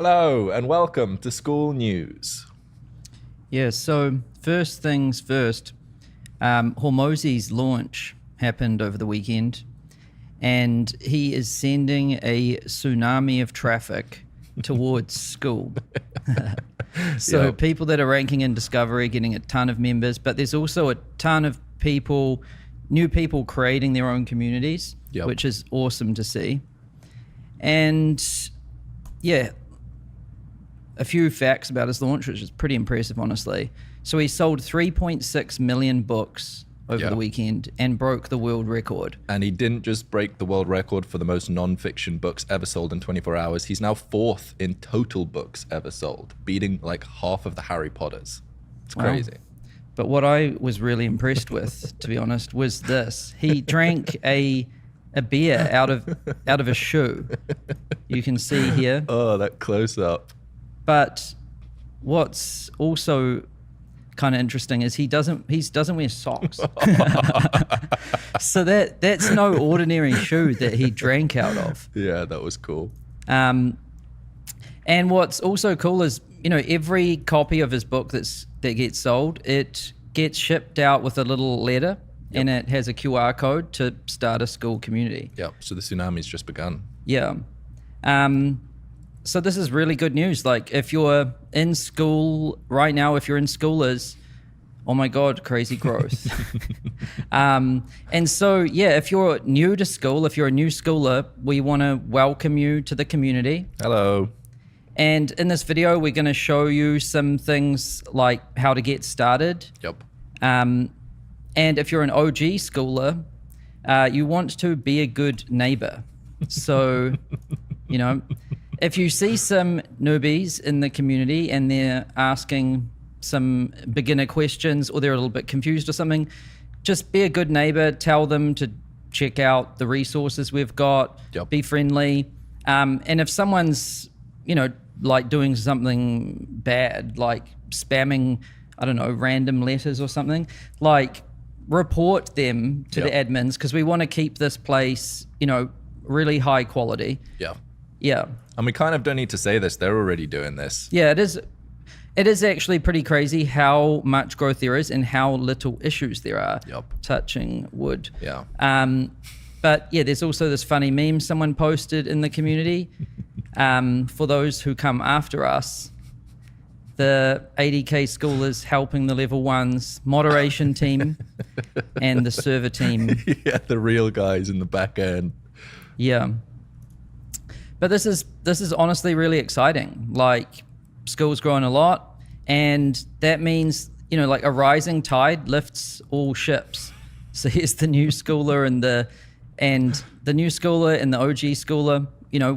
Hello and welcome to Skool News. Yeah, so first things first, Hormozi's launch happened over the weekend, and he is sending a tsunami of traffic towards Skool. So Yep. people that are ranking in Discovery, getting a ton of members, but there's also a ton of people, new people creating their own communities, Yep. which is awesome to see. And yeah, a few facts about his launch, which is pretty impressive, honestly. So he sold 3.6 million books over Yeah. the weekend and broke the world record. And he didn't just break the world record for the most non-fiction books ever sold in 24 hours. He's now fourth in total books ever sold, beating like half of the Harry Potters. It's Wow. crazy. But what I was really impressed with, to be honest, was this. He drank a beer out of a shoe. You can see here. Oh, that close up. But what's also kind of interesting is he doesn't wear socks. So that's no ordinary shoe that he drank out of. Yeah, that was cool. And what's also cool is, every copy of his book that gets sold, it gets shipped out with a little letter, and it has a QR code to start a Skool community. Yeah, so the tsunami's just begun. Yeah. So this is really good news. Like, if you're in Skool right now, if you're in Skoolers, oh my God, crazy growth. And so, yeah, if you're new to Skool, if you're a new Skooler, we want to welcome you to the community. Hello. And in this video, we're going to show you some things like how to get started. Yep. And if you're an OG Skooler, you want to be a good neighbor. So, if you see some newbies in the community and they're asking some beginner questions or they're a little bit confused or something, just be a good neighbor. Tell them to check out the resources we've got. Yep. Be friendly. And if someone's, like doing something bad, like spamming, I don't know, random letters or something, like report them to the admins, because we want to keep this place, really high quality. Yeah. Yeah. And we kind of don't need to say this. They're already doing this. Yeah, it is. It is actually pretty crazy how much growth there is and how little issues there are. Yep. Touching wood. Yeah. But yeah, there's also this funny meme someone posted in the community. For those who come after us, the 80K Skoolers helping the level ones moderation team and the server team. Yeah, the real guys in the back end. Yeah. But this is honestly really exciting. Like, Skool's growing a lot, and that means, like a rising tide lifts all ships. So here's the new Skooler and the new Skooler and the OG Skooler,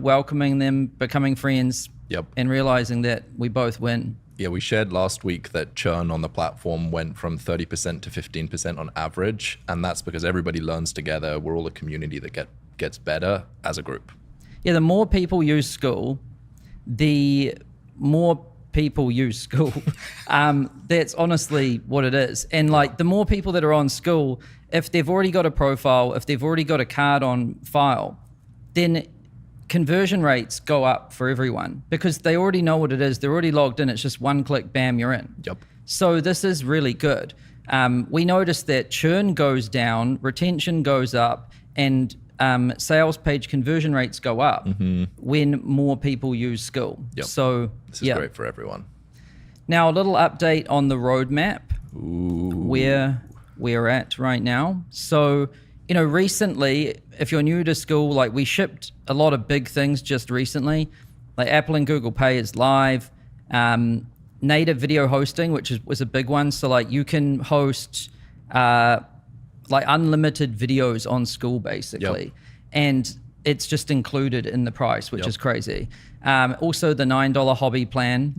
welcoming them, becoming friends. Yep. And realizing that we both win. Yeah, we shared last week that churn on the platform went from 30% to 15% on average, and that's because everybody learns together. We're all a community that gets better as a group. Yeah, the more people use Skool, the more people use Skool. That's honestly what it is. And like, the more people that are on Skool, if they've already got a profile, if they've already got a card on file, then conversion rates go up for everyone because they already know what it is. They're already logged in. It's just one click, bam, you're in. Yep. So this is really good. We noticed that churn goes down, retention goes up, and sales page conversion rates go up when more people use Skool. Yep. So This is great for everyone. Now a little update on the roadmap. Ooh. Where we're at right now. So, recently, if you're new to Skool, like, we shipped a lot of big things just recently. Like, Apple and Google Pay is live. Native video hosting, which was a big one. So like, you can host like unlimited videos on Skool, basically. Yep. And it's just included in the price, which is crazy. Also the $9 hobby plan,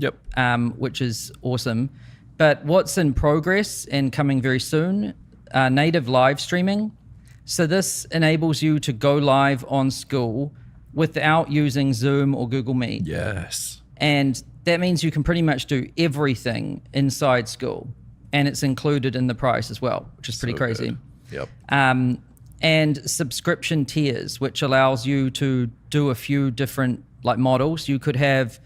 which is awesome. But what's in progress and coming very soon, native live streaming. So this enables you to go live on Skool without using Zoom or Google Meet. Yes. And that means you can pretty much do everything inside Skool, and it's included in the price as well, which is pretty crazy. Good. Yep. And subscription tiers, which allows you to do a few different like models. You could have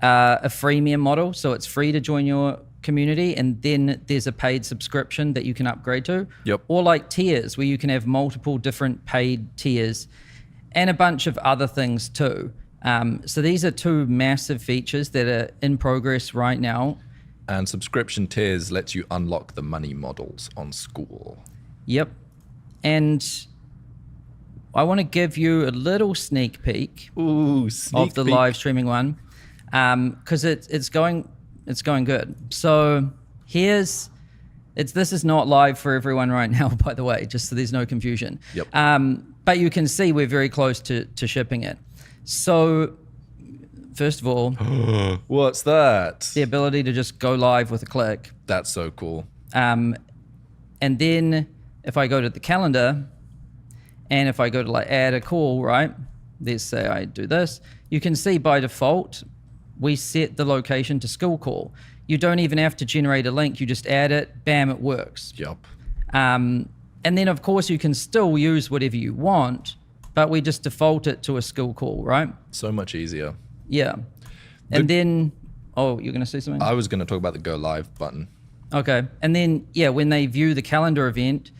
a freemium model, so it's free to join your community, and then there's a paid subscription that you can upgrade to. Yep. Or like tiers, where you can have multiple different paid tiers and a bunch of other things too. So these are two massive features that are in progress right now. And subscription tiers lets you unlock the money models on Skool. Yep. And I want to give you a little sneak peek Ooh, of the live streaming one, because it's going good. So this is not live for everyone right now, by the way, just so there's no confusion. Yep. But you can see we're very close to shipping it. So first of all, what's that? the ability to just go live with a click. That's so cool. And then if I go to the calendar and if I go to like add a call, right? Let's say I do this, you can see by default, we set the location to Skool call. You don't even have to generate a link. You just add it, bam, it works. Yep. And then of course you can still use whatever you want, but we just default it to a Skool call, right? So much easier. Yeah. And then, oh, you're going to say something? I was going to talk about the go live button. Okay. And then, yeah, when they view the calendar event,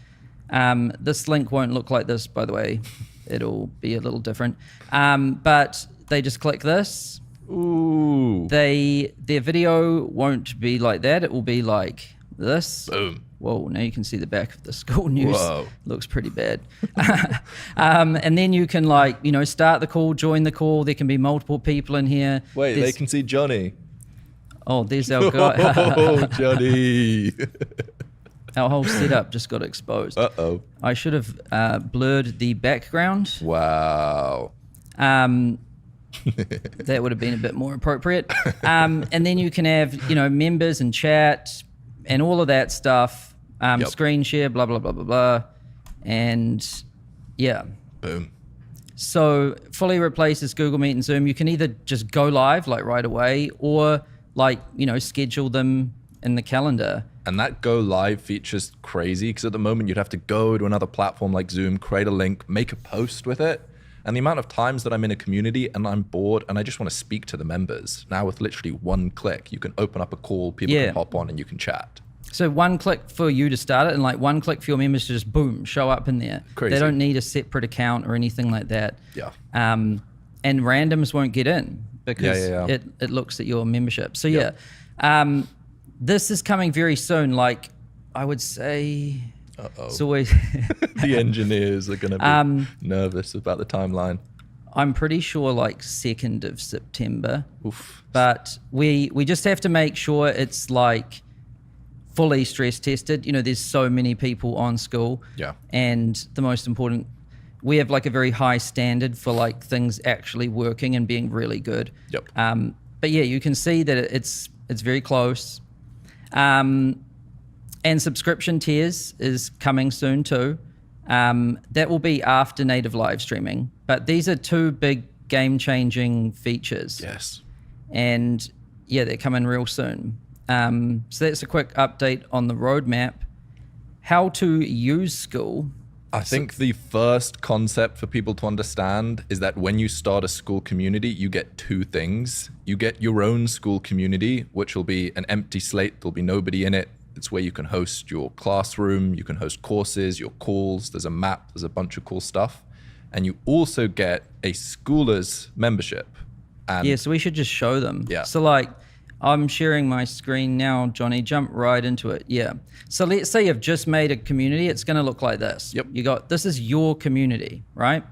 this link won't look like this, by the way. It'll be a little different. But they just click this. Ooh. Their video won't be like that. It will be like this. Boom. Whoa, now you can see the back of the Skoolnews. Whoa. Looks pretty bad. And then you can start the call, join the call. There can be multiple people in here. Wait, they can see Johnny. Oh, there's our guy. Oh, Johnny. Our whole setup just got exposed. Uh-oh. I should have blurred the background. Wow. That would have been a bit more appropriate. And then you can have, members and chat and all of that stuff. Yep. Screen share, blah, blah, blah, blah, blah. And yeah. Boom. So fully replaces Google Meet and Zoom. You can either just go live like right away or schedule them in the calendar. And that go live feature's crazy because at the moment you'd have to go to another platform like Zoom, create a link, make a post with it. And the amount of times that I'm in a community and I'm bored and I just want to speak to the members. Now with literally one click, you can open up a call, people can hop on and you can chat. So one click for you to start it and like one click for your members to just boom, show up in there. Crazy. They don't need a separate account or anything like that. Yeah. And randoms won't get in because it looks at your membership. So this is coming very soon. Like I would say, it's always the engineers are going to be nervous about the timeline. I'm pretty sure like 2nd of September. Oof. But we just have to make sure it's like fully stress tested. There's so many people on Skool. Yeah. And the most important, we have like a very high standard for like things actually working and being really good. Yep. But yeah, you can see that it's very close. And subscription tiers is coming soon too. That will be after native live streaming. But these are two big game-changing features. Yes. And yeah, they're coming real soon. So that's a quick update on the roadmap. How to use Skool. I think the first concept for people to understand is that when you start a Skool community, you get two things. You get your own Skool community, which will be an empty slate. There'll be nobody in it. It's where you can host your classroom, you can host courses, your calls, there's a map, there's a bunch of cool stuff. And you also get a Skoolers membership. And yeah, so we should just show them. Yeah. So like, I'm sharing my screen now, Johnny, jump right into it. Yeah. So let's say you've just made a community, it's gonna look like this. Yep. This is your community, right?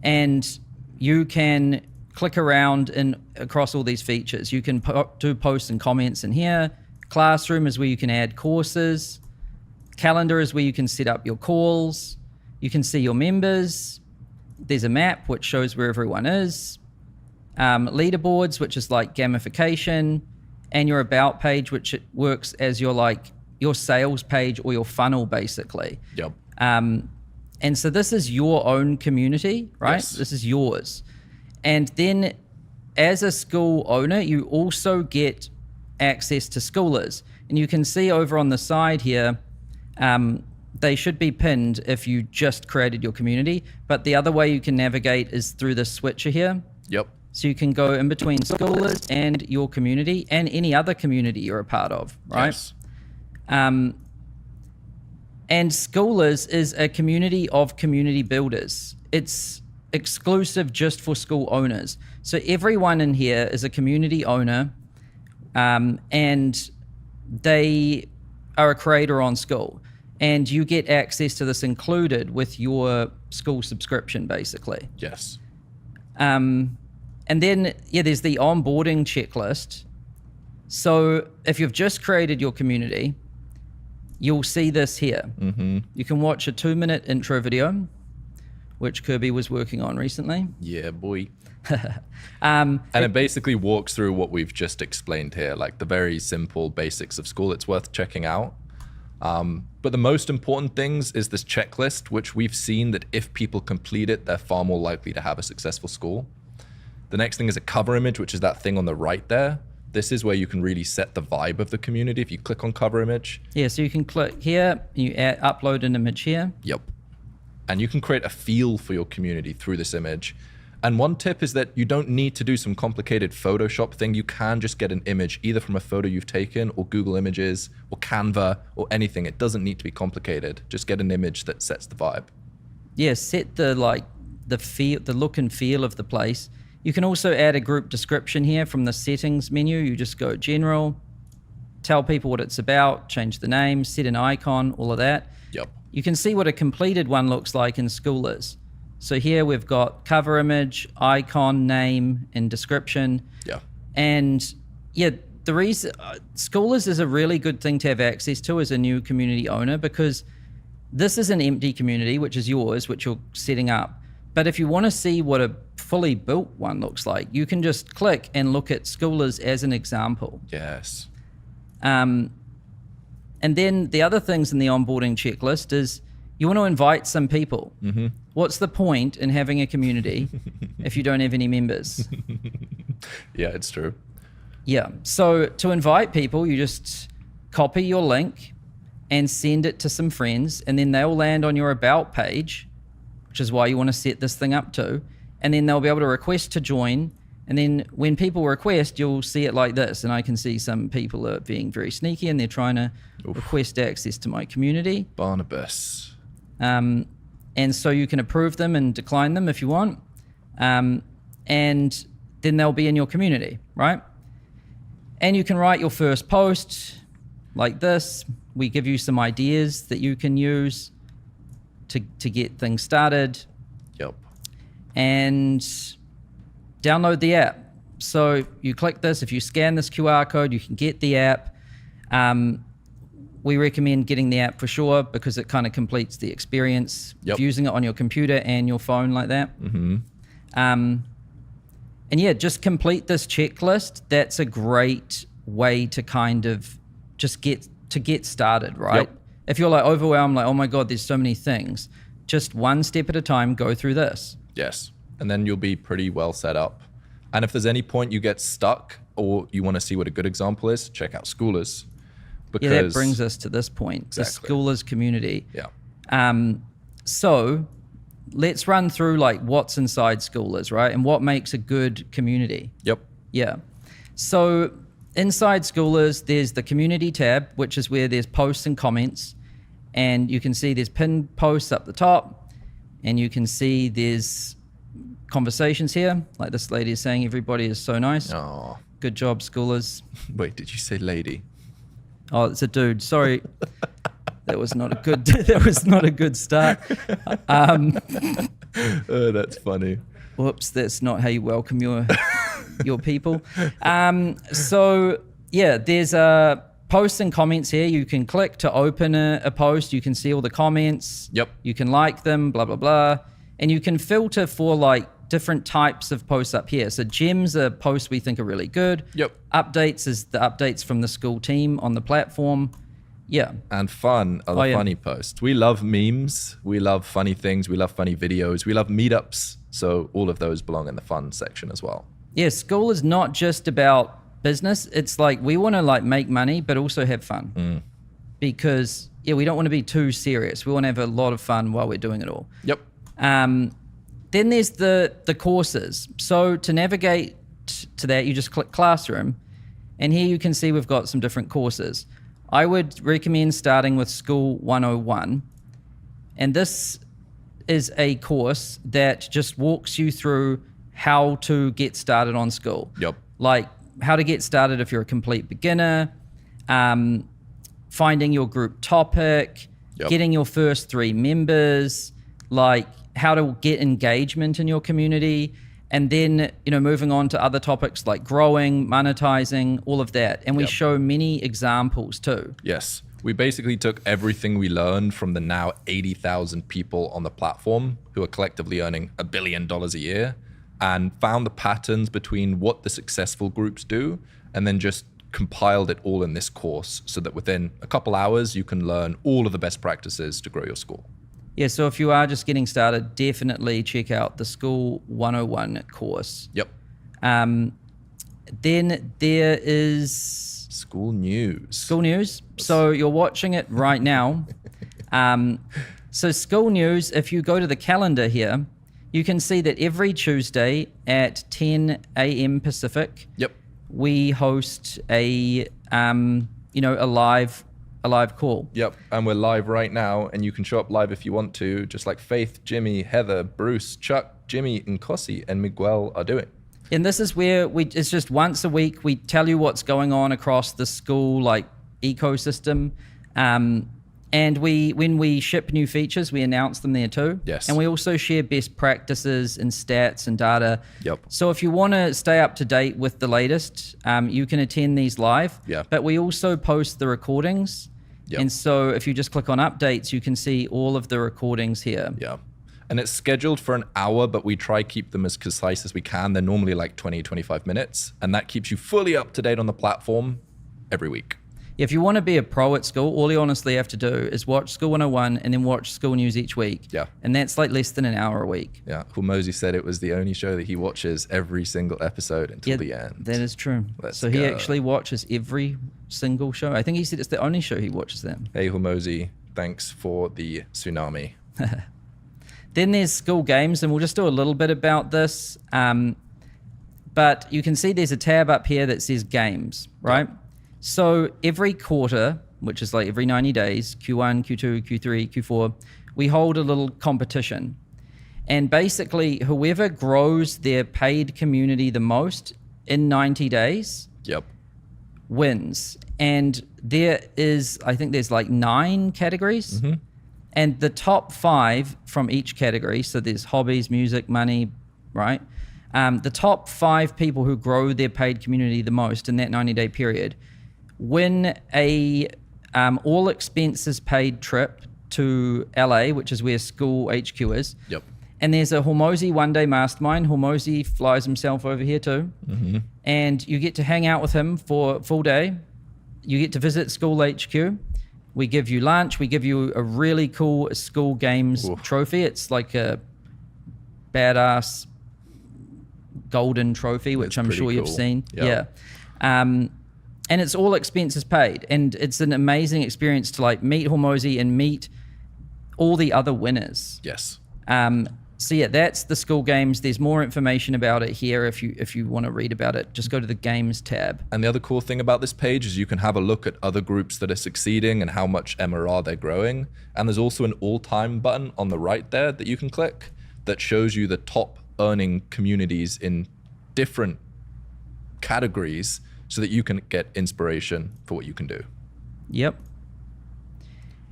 And you can click around across all these features. You can do posts and comments in here. Classroom is where you can add courses. Calendar is where you can set up your calls. You can see your members. There's a map which shows where everyone is. Leaderboards, which is like gamification, and your about page, which it works as your sales page or your funnel basically. Yep. And so this is your own community, right? Yes. This is yours. And then as a Skool owner, you also get access to Skoolers. And you can see over on the side here, they should be pinned if you just created your community. But the other way you can navigate is through the switcher here. Yep. So you can go in between Skoolers and your community and any other community you're a part of, right? Yes. And Skoolers is a community of community builders. It's exclusive just for school owners. So everyone in here is a community owner, and they are a creator on Skool. And you get access to this included with your Skool subscription, basically. Yes. And then, there's the onboarding checklist. So if you've just created your community, you'll see this here. Mm-hmm. You can watch a 2-minute intro video, which Kirby was working on recently. Yeah, boy. And it basically walks through what we've just explained here, like the very simple basics of Skool. It's worth checking out. But the most important things is this checklist, which we've seen that if people complete it, they're far more likely to have a successful Skool. The next thing is a cover image, which is that thing on the right there. This is where you can really set the vibe of the community. If you click on cover image. Yeah, so you can click here, you upload an image here. Yep. And you can create a feel for your community through this image. And one tip is that you don't need to do some complicated Photoshop thing. You can just get an image either from a photo you've taken or Google Images or Canva or anything. It doesn't need to be complicated. Just get an image that sets the vibe. Yeah, set the look and feel of the place. You can also add a group description here from the settings menu. You just go general, tell people what it's about, change the name, set an icon, all of that. Yep. You can see what a completed one looks like in Skoolers. So here we've got cover image, icon, name, and description. Yeah. And the reason Skoolers is a really good thing to have access to as a new community owner, because this is an empty community, which is yours, which you're setting up. But if you want to see what a fully built one looks like, you can just click and look at Skoolers as an example. Yes. And then the other things in the onboarding checklist is you want to invite some people. Mm-hmm. What's the point in having a community if you don't have any members? Yeah, it's true. Yeah. So to invite people, you just copy your link and send it to some friends, and then they'll land on your about page, which is why you want to set this thing up to. And then they'll be able to request to join. And then when people request, you'll see it like this. And I can see some people are being very sneaky and they're trying to request access to my community. Barnabas. And so you can approve them and decline them if you want. And then they'll be in your community, right? And you can write your first post like this. We give you some ideas that you can use to get things started. Yep. And download the app. So you click this. If you scan this QR code, you can get the app. We recommend getting the app for sure because it kind of completes the experience of using it on your computer and your phone like that. Mm-hmm. And just complete this checklist. That's a great way to kind of just get started, right? Yep. If you're like overwhelmed, like, oh my God, there's so many things, just one step at a time, go through this. Yes. And then you'll be pretty well set up. And if there's any point you get stuck or you want to see what a good example is, check out Skoolers. Because that brings us to this point, exactly. The Skoolers community. Yeah. So let's run through like what's inside Skoolers, right? And what makes a good community. Yep. Yeah. So inside Skoolers, there's the community tab, which is where there's posts and comments. And you can see there's pinned posts up the top. And you can see there's conversations here. Like this lady is saying, everybody is so nice. Oh. Good job, Skoolers. Wait, did you say lady? Oh, it's a dude. Sorry. That was not a good start. Oh, that's funny. Whoops, that's not how you welcome your people. So yeah, there's posts and comments here. You can click to open a post. You can see all the comments. Yep. You can like them, blah, blah, blah. And you can filter for like different types of posts up here. So gems are posts we think are really good. Yep. Updates is the updates from the Skool team on the platform. Yeah. And fun are the funny posts. We love memes. We love funny things. We love funny videos. We love meetups. So all of those belong in the fun section as well. Yeah, Skool is not just about business. It's like we want to like make money, but also have fun. Because we don't want to be too serious. We want to have a lot of fun while we're doing it all. Yep. Then there's the courses. So to navigate to that, you just click Classroom, and here you can see we've got some different courses. I would recommend starting with Skool 101, and this is a course that just walks you through how to get started on Skool. Yep. Like how to get started if you're a complete beginner, finding your group topic, getting your first 3 members, like how to get engagement in your community, and then, you know, moving on to other topics like growing, monetizing, all of that. And we show many examples too. Yes. We basically took everything we learned from the now 80,000 people on the platform who are collectively earning $1 billion a year, and found the patterns between what the successful groups do, and then just compiled it all in this course so that within a couple hours, you can learn all of the best practices to grow your school. Yeah, so if you are just getting started, definitely check out the Skool 101 course. Yep. Then there is Skool News. Skool News. So you're watching it right now. So Skool News, if you go to the calendar here, you can see that every Tuesday at 10 a.m. Pacific, we host a live call. Yep, and we're live right now, and you can show up live if you want to, just like Faith, Jimmy, Heather, Bruce, Chuck, Jimmy, Nkosi, and Miguel are doing. And this is where it's just once a week, we tell you what's going on across the Skool like ecosystem. And when we ship new features, we announce them there too. Yes. And we also share best practices and stats and data. Yep. So if you want to stay up to date with the latest, you can attend these live. Yeah. But we also post the recordings. Yep. And so if you just click on updates, you can see all of the recordings here. Yeah. And it's scheduled for an hour, but we try keep them as concise as we can. They're normally like 20, 25 minutes. And that keeps you fully up to date on the platform every week. If you want to be a pro at Skool, all you honestly have to do is watch Skool 101 and then watch Skool News each week. Yeah. And that's like less than an hour a week. Yeah. Hormozi said it was the only show that he watches every single episode until the end. That is true. Let's he go. actually watches every single show. I think he said it's the only show he watches them. Hey, Hormozi, thanks for the tsunami. Then there's skoolgames, and we'll just do a little bit about this. But you can see there's a tab up here that says games, right? Yeah. So every quarter, which is like every 90 days, Q1, Q2, Q3, Q4, we hold a little competition. And basically, whoever grows their paid community the most in 90 days wins. And there is, I think there's like 9 categories. Mm-hmm. And the top 5 from each category, so there's hobbies, music, money, right? The top 5 people who grow their paid community the most in that 90-day period win a all expenses paid trip to LA, which is where Skool HQ is. Yep. And there's a Hormozi one-day mastermind. Hormozi flies himself over here too. Mm-hmm. And you get to hang out with him for a full day. You get to visit Skool HQ. We give you lunch. We give you a really cool Skool Games trophy. It's like a badass golden trophy, which I'm sure you've seen. Yep. Yeah. And it's all expenses paid. And it's an amazing experience to like meet Hormozi and meet all the other winners. Yes. So yeah, that's the Skool Games. There's more information about it here if you want to read about it. Just go to the Games tab. And the other cool thing about this page is you can have a look at other groups that are succeeding and how much MRR they're growing. And there's also an all-time button on the right there that you can click that shows you the top earning communities in different categories so that you can get inspiration for what you can do. Yep.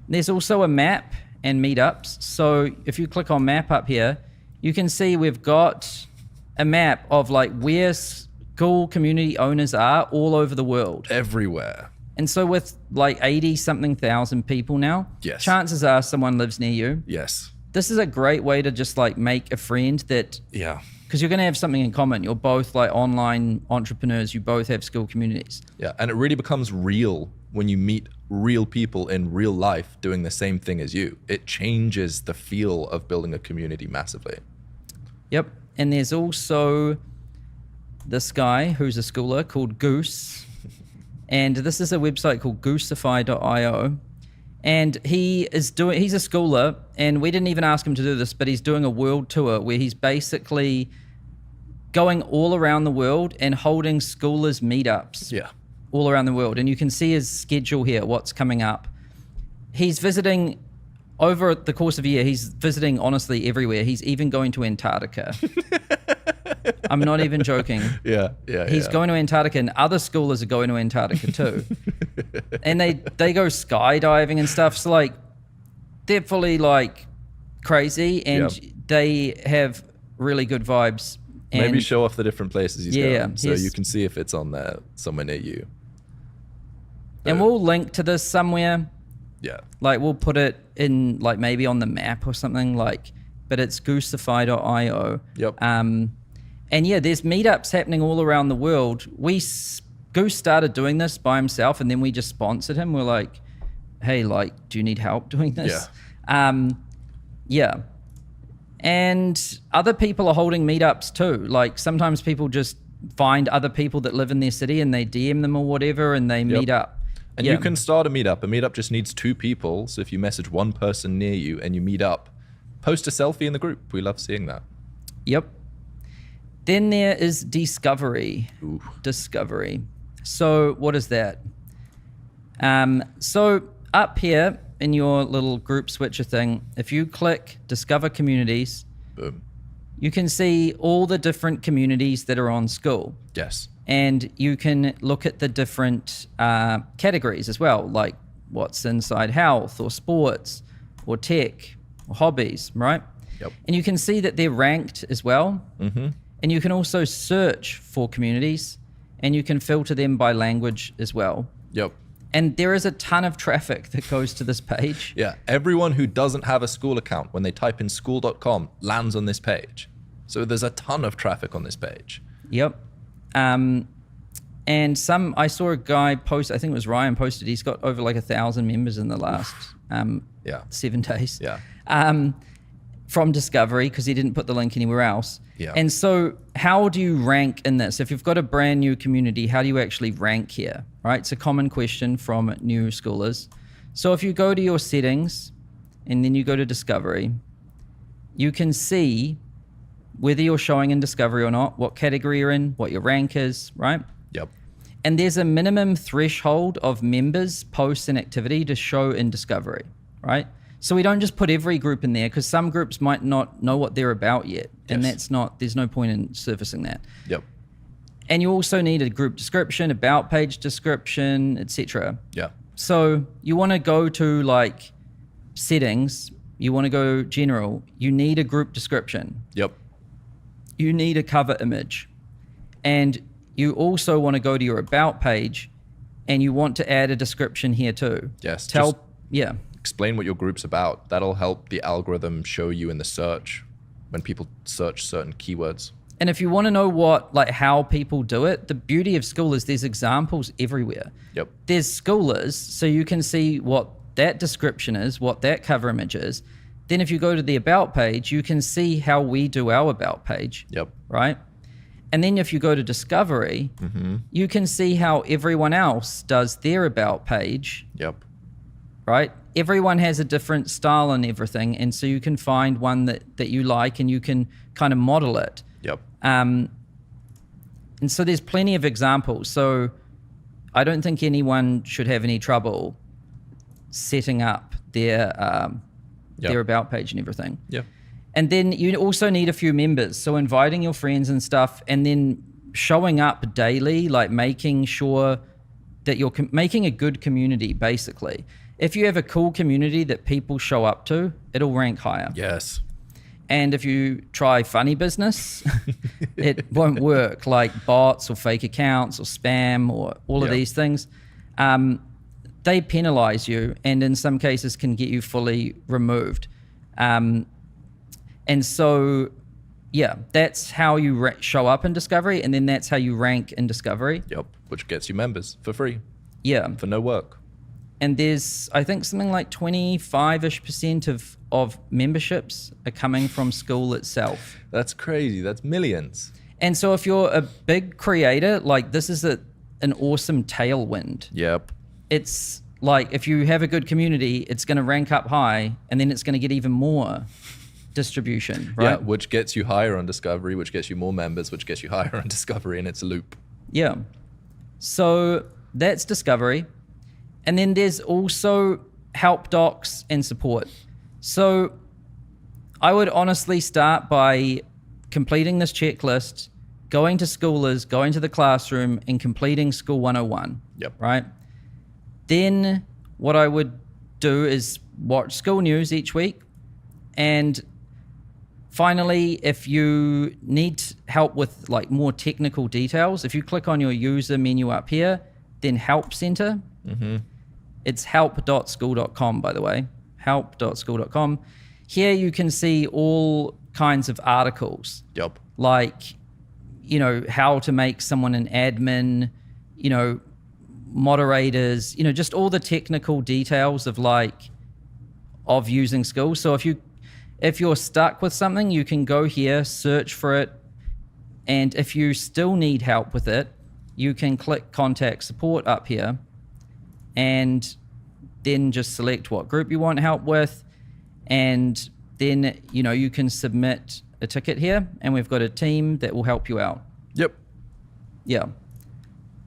There's also a map and meetups. So if you click on map up here, you can see we've got a map of like where Skool community owners are all over the world. Everywhere. And so with like 80-something thousand people now, yes, chances are someone lives near you. Yes. This is a great way to just like make a friend that, because you're going to have something in common. You're both like online entrepreneurs. You both have Skool communities. Yeah, and it really becomes real when you meet real people in real life doing the same thing as you. It changes the feel of building a community massively. Yep, and there's also this guy who's a schooler called Goose. And this is a website called goosify.io. And he's a schooler, and we didn't even ask him to do this, but he's doing a world tour where he's basically going all around the world and holding schoolers meetups all around the world. And you can see his schedule here, what's coming up. He's visiting, over the course of a year, he's visiting honestly everywhere. He's even going to Antarctica. I'm not even joking. He's going to Antarctica, and other schoolers are going to Antarctica too. And they go skydiving and stuff. So like, they're fully like crazy, and they have really good vibes. And maybe show off the different places he's going, so you can see if it's on there somewhere near you. And we'll link to this somewhere. Yeah. Like we'll put it in like maybe on the map or something like, but it's goosify.io. Yep. And yeah, there's meetups happening all around the world. Goose started doing this by himself, and then we just sponsored him. We're like, hey, like, do you need help doing this? Yeah. And other people are holding meetups too. Like sometimes people just find other people that live in their city and they DM them or whatever, and they meet up. And you can start a meetup. A meetup just needs 2 people. So if you message one person near you and you meet up, post a selfie in the group. We love seeing that. Yep. Then there is Discovery. Ooh. Discovery. So what is that? So up here in your little group switcher thing, if you click Discover Communities, boom, you can see all the different communities that are on Skool. Yes. And you can look at the different categories as well, like what's inside health or sports or tech or hobbies, right? Yep. And you can see that they're ranked as well. Mm-hmm. And you can also search for communities, and you can filter them by language as well. Yep. And there is a ton of traffic that goes to this page. Yeah. Everyone who doesn't have a Skool account, when they type in skool.com, lands on this page. So there's a ton of traffic on this page. Yep. And I saw a guy post, I think it was Ryan posted, he's got over like 1,000 members in the last 7 days. Yeah. From Discovery, because he didn't put the link anywhere else. Yeah. And so how do you rank in this? If you've got a brand new community, how do you actually rank here, right? It's a common question from new schoolers. So if you go to your settings and then you go to Discovery, you can see whether you're showing in Discovery or not, what category you're in, what your rank is, right? Yep. And there's a minimum threshold of members, posts, and activity to show in Discovery, right? So we don't just put every group in there, because some groups might not know what they're about yet. And there's no point in surfacing that. Yep. And you also need a group description, about page description, etc. Yeah. So you want to go to like settings, you want to go general, you need a group description. Yep. You need a cover image. And you also want to go to your about page, and you want to add a description here too. Yes. Explain what your group's about. That'll help the algorithm show you in the search when people search certain keywords. And if you want to know how people do it, the beauty of Skool is there's examples everywhere. Yep. There's Skoolers, so you can see what that description is, what that cover image is. Then if you go to the about page, you can see how we do our about page. Yep. Right? And then if you go to Discovery, you can see how everyone else does their about page. Yep. Right? Everyone has a different style and everything. And so you can find one that you like, and you can kind of model it. Yep. And so there's plenty of examples. So I don't think anyone should have any trouble setting up their about page and everything. Yeah. And then you also need a few members. So inviting your friends and stuff, and then showing up daily, like making sure that you're making a good community, basically. If you have a cool community that people show up to, it'll rank higher. Yes. And if you try funny business, it won't work, like bots or fake accounts or spam or all of these things. They penalize you, and in some cases can get you fully removed. And so, that's how you show up in Discovery, and then that's how you rank in Discovery. Yep, which gets you members for free. Yeah. For no work. And there's, I think, something like 25-ish% of memberships are coming from Skool itself. That's crazy. That's millions. And so if you're a big creator, like this is an awesome tailwind. Yep. It's like if you have a good community, it's going to rank up high, and then it's going to get even more distribution, right? Yeah, which gets you higher on discovery, which gets you more members, which gets you higher on discovery, and it's a loop. Yeah. So that's discovery. And then there's also help docs and support. So I would honestly start by completing this checklist, going to Skoolers, going to the classroom, and completing Skool 101. Yep. Right? Then what I would do is watch Skool News each week. And finally, if you need help with like more technical details, if you click on your user menu up here, then Help Center. It's help.skool.com, by the way, help.skool.com. Here you can see all kinds of articles. Yep. Like, you know, how to make someone an admin, you know, moderators, you know, just all the technical details of using Skool. So if you're stuck with something, you can go here, search for it, and if you still need help with it, you can click Contact Support up here, and then just select what group you want help with, and then, you know, you can submit a ticket here, and we've got a team that will help you out. Yep. Yeah.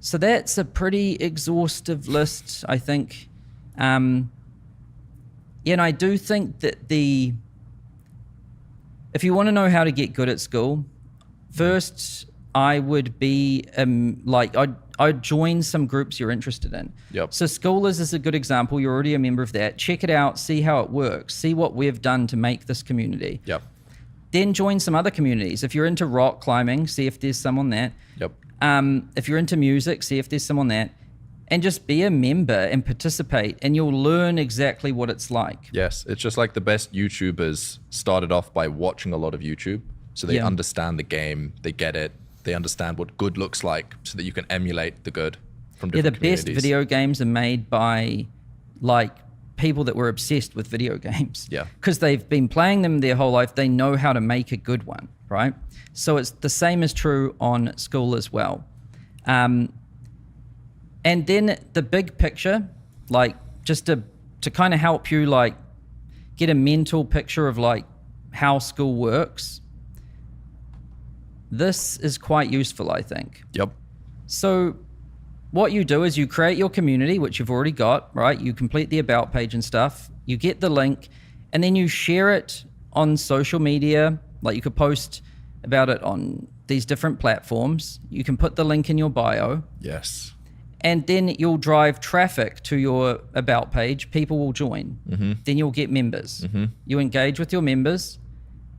So that's a pretty exhaustive list, I think. Yeah, and I do think that if you want to know how to get good at Skool, first I would be I'd join some groups you're interested in. Yep. So Skoolers is a good example. You're already a member of that. Check it out, see how it works, see what we've done to make this community. Yep. Then join some other communities. If you're into rock climbing, see if there's some on that. Yep. If you're into music, see if there's some on that. And just be a member and participate, and you'll learn exactly what it's like. Yes, it's just like the best YouTubers started off by watching a lot of YouTube. So they understand the game, they get it, they understand what good looks like so that you can emulate the good from different communities. The best video games are made by like people that were obsessed with video games. Yeah. Because they've been playing them their whole life. They know how to make a good one, right? So it's the same is true on Skool as well. And then the big picture, like just to kind of help you like get a mental picture of like how Skool works. This is quite useful, I think. Yep. So what you do is you create your community, which you've already got, right? You complete the about page and stuff. You get the link, and then you share it on social media. Like you could post about it on these different platforms. You can put the link in your bio. Yes. And then you'll drive traffic to your about page. People will join. Then you'll get members. You engage with your members,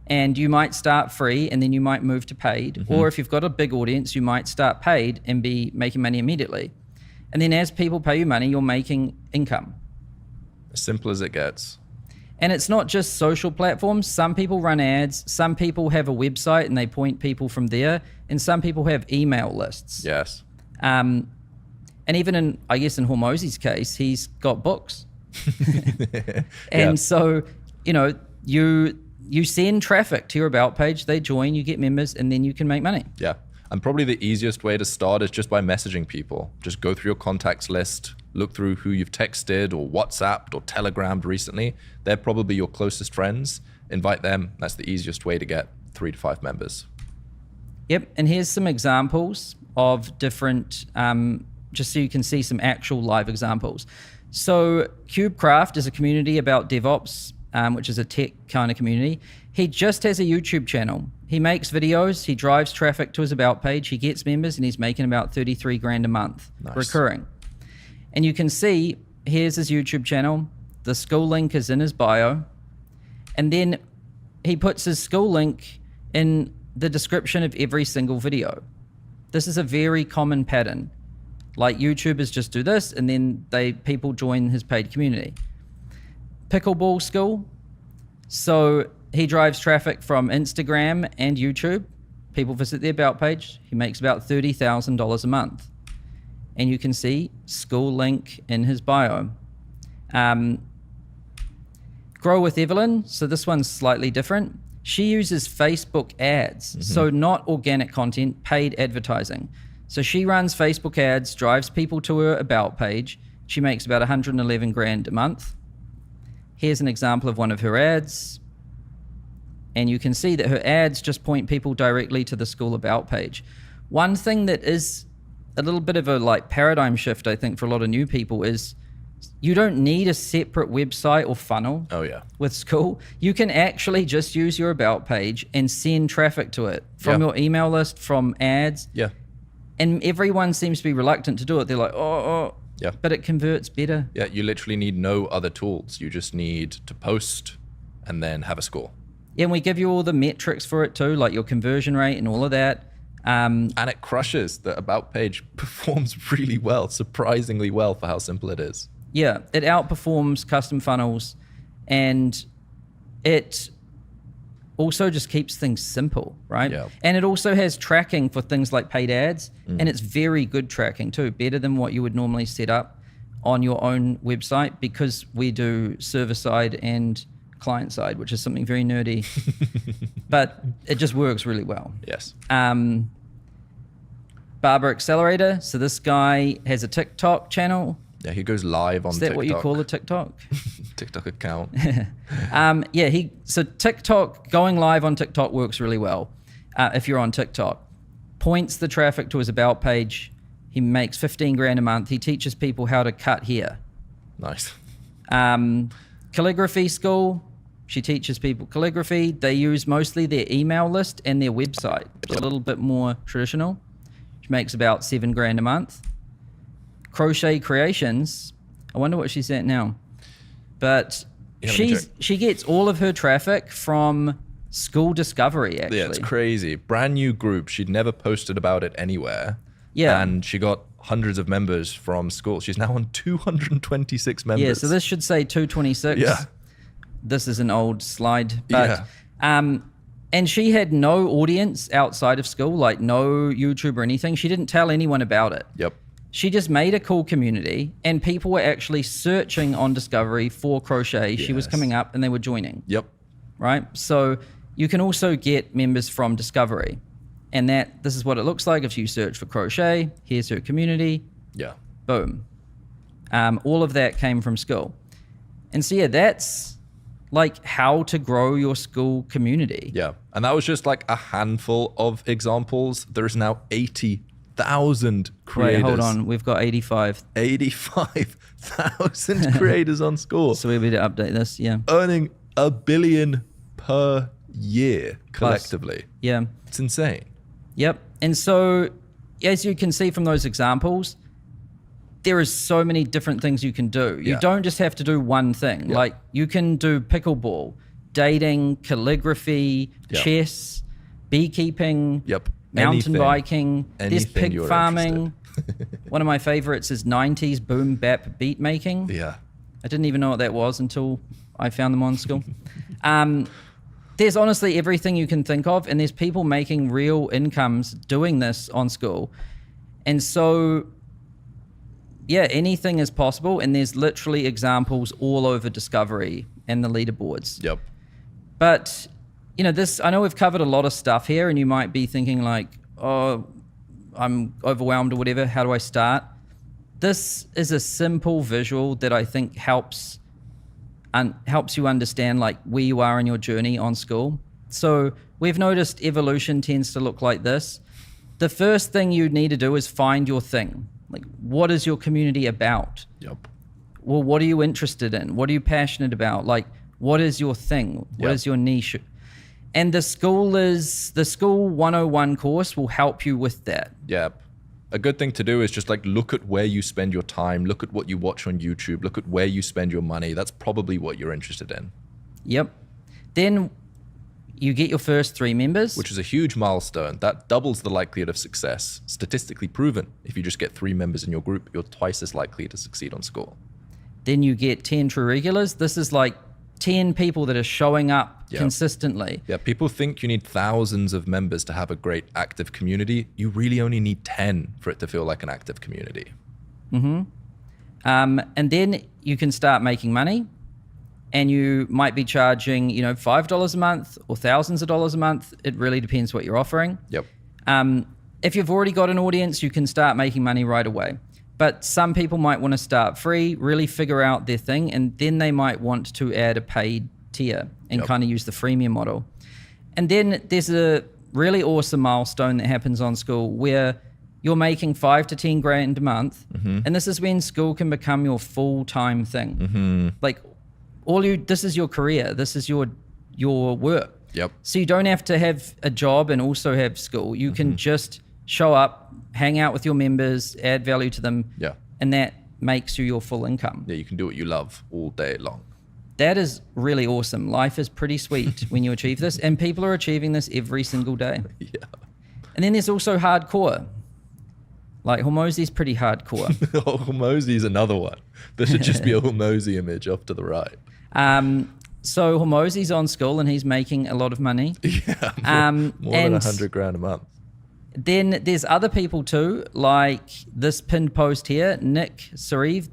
and you might start free and then you might move to paid. Or if you've got a big audience, you might start paid and be making money immediately. And then as people pay you money, you're making income. As simple as it gets. And it's not just social platforms. Some people run ads. Some people have a website and they point people from there. And some people have email lists. Yes. And even in Hormozi's case, he's got books. And so, you know, you send traffic to your about page, they join, you get members, and then you can make money. Yeah. And probably the easiest way to start is just by messaging people. Just go through your contacts list, look through who you've texted or WhatsApped or Telegrammed recently. They're probably your closest friends. Invite them. That's the easiest way to get 3 to 5 members. Yep. And here's some examples of different, just so you can see some actual live examples. So CubeCraft is a community about DevOps, which is a tech kind of community. He just has a YouTube channel. He makes videos, he drives traffic to his about page, he gets members, and he's making about 33 grand a month, recurring. And you can see, here's his YouTube channel. The Skool link is in his bio. And then he puts his Skool link in the description of every single video. This is a very common pattern. Like YouTubers just do this, and then people join his paid community. Pickleball Skool. So he drives traffic from Instagram and YouTube. People visit the about page. He makes about $30,000 a month. And you can see Skool link in his bio. Grow with Evelyn. So this one's slightly different. She uses Facebook ads. So not organic content, paid advertising. So she runs Facebook ads, drives people to her about page, She makes about 111 grand a month. Here's an example of one of her ads. And you can see that her ads just point people directly to the Skool About page. One thing that is a little bit of a like paradigm shift, I think, for a lot of new people is you don't need a separate website or funnel. Oh yeah. With Skool. You can actually just use your About page and send traffic to it from your email list, from ads. Yeah. And everyone seems to be reluctant to do it. They're like, oh. Yeah. But it converts better. Yeah, you literally need no other tools. You just need to post and then have a score. Yeah, and we give you all the metrics for it too, like your conversion rate and all of that. And it crushes. The About page performs really well, surprisingly well for how simple it is. Yeah, it outperforms custom funnels, and it also just keeps things simple, right? Yeah. And it also has tracking for things like paid ads, and it's very good tracking too, better than what you would normally set up on your own website, because we do server side and client side, which is something very nerdy, but it just works really well. Yes. Barber Accelerator. So this guy has a TikTok channel. Yeah, he goes live on TikTok. Is that what you call a TikTok? TikTok account. So TikTok, going live on TikTok works really well. If you're on TikTok, points the traffic to his About page. He makes 15 grand a month. He teaches people how to cut hair. Nice. Calligraphy Skool. She teaches people calligraphy. They use mostly their email list and their website. It's a little bit more traditional. She makes about 7 grand a month. Crochet Creations. I wonder what she's at now. But she gets all of her traffic from Skool Discovery, actually. Yeah, it's crazy. Brand new group. She'd never posted about it anywhere. Yeah. And she got hundreds of members from Skool. She's now on 226 members. Yeah, so this should say 226. Yeah. This is an old slide. But, and she had no audience outside of Skool, like no YouTube or anything. She didn't tell anyone about it. Yep. She just made a cool community, and people were actually searching on Discovery for crochet. She was coming up and they were joining. Yep. Right? So you can also get members from Discovery. And this is what it looks like if you search for crochet. Here's her community. Yeah. Boom. All of that came from Skool. And so, yeah, that's like how to grow your Skool community. Yeah. And that was just like a handful of examples. There's now 80,000 creators. Wait, hold on. We've got 85. 85,000 creators on Skool. So we need to update this. Yeah. Earning $1 billion per year collectively. Plus. Yeah. It's insane. Yep. And so, as you can see from those examples, there is so many different things you can do. You don't just have to do one thing. Yeah. Like you can do pickleball, dating, calligraphy, chess, beekeeping, mountain biking. There's pig farming. One of my favorites is 90s boom bap beat making. Yeah. I didn't even know what that was until I found them on Skool. There's honestly everything you can think of, and there's people making real incomes doing this on Skool. And so, yeah, anything is possible, and there's literally examples all over Discovery and the leaderboards. Yep. But, you know, I know we've covered a lot of stuff here, and you might be thinking like, oh, I'm overwhelmed or whatever. How do I start? This is a simple visual that I think helps you understand like where you are in your journey on Skool. So we've noticed evolution tends to look like this. The first thing you need to do is find your thing. Like, what is your community about? Yep. Well, what are you interested in? What are you passionate about? Like, what is your thing? What is your niche? And the Skool 101 course will help you with that. Yep. A good thing to do is just like look at where you spend your time, look at what you watch on YouTube, look at where you spend your money. That's probably what you're interested in. Yep. Then you get your first 3 members. Which is a huge milestone. That doubles the likelihood of success. Statistically proven. If you just get 3 members in your group, you're twice as likely to succeed on Skool. Then you get 10 true regulars. This is like 10 people that are showing up consistently. Yeah, people think you need thousands of members to have a great active community. You really only need 10 for it to feel like an active community. Mm-hmm. And then you can start making money, and you might be charging, $5 a month or thousands of dollars a month. It really depends what you're offering. Yep. If you've already got an audience, you can start making money right away. But some people might want to start free, really figure out their thing, and then they might want to add a paid tier and kind of use the freemium model. And then there's a really awesome milestone that happens on Skool where you're making 5 to 10 grand a month. And this is when Skool can become your full-time thing. Like this is your career. This is your work. So you don't have to have a job and also have Skool. You can just show up, hang out with your members, add value to them. And that makes you your full income. Yeah, you can do what you love all day long. That is really awesome. Life is pretty sweet when you achieve this, and people are achieving this every single day. And then there's also hardcore. Like Hormozi's pretty hardcore. Hormozi's another one. There should just be a Hormozi image off to the right. So Hormozi's on Skool and he's making a lot of money. More than 100 grand a month. Then there's other people too, like this pinned post here, Nick Sariv.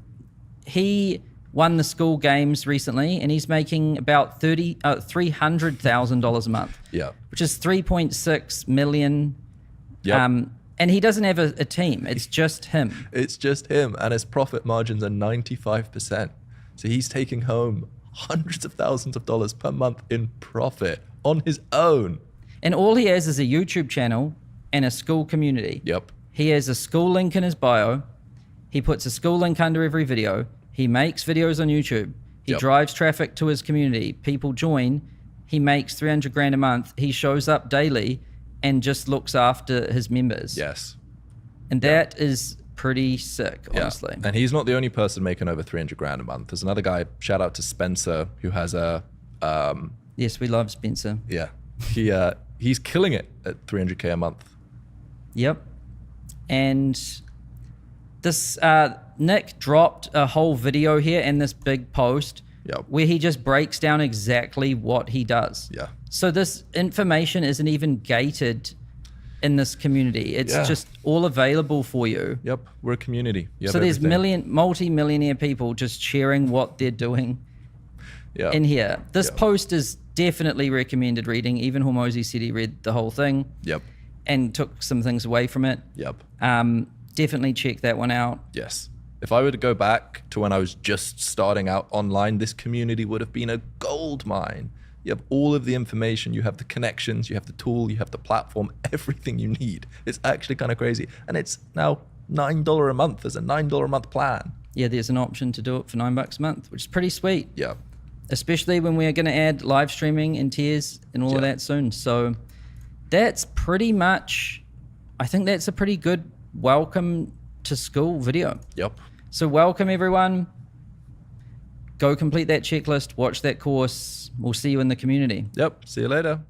He won the Skoolgames recently and he's making about $300,000 a month. Which is 3.6 million. And he doesn't have a team. It's just him. It's just him, and his profit margins are 95%. So he's taking home hundreds of thousands of dollars per month in profit on his own. And all he has is a YouTube channel and a Skool community. He has a Skool link in his bio. He puts a Skool link under every video. He makes videos on YouTube. He drives traffic to his community. People join. He makes 300 grand a month. He shows up daily and just looks after his members. And that is pretty sick, honestly. And he's not the only person making over 300 grand a month. There's another guy, shout out to Spencer, who has a... yes, we love Spencer. He's killing it at 300K a month. And this Nick dropped a whole video here and this big post where he just breaks down exactly what he does. So this information isn't even gated in this community. It's just all available for you. We're a community. So there's multi-millionaire people just sharing what they're doing in here. This post is definitely recommended reading. Even Hormozi said he read the whole thing and took some things away from it. Definitely check that one out. If I were to go back to when I was just starting out online, this community would have been a gold mine. You have all of the information, you have the connections, you have the tool, you have the platform, everything you need. It's actually kind of crazy. And it's now $9 a month. There's a $9 a month plan. There's an option to do it for $9 a month, which is pretty sweet. Especially when we're going to add live streaming and tiers and all of that soon. So that's pretty much, I think that's a pretty good welcome to Skool video. So welcome everyone. Go complete that checklist, watch that course. We'll see you in the community. See you later.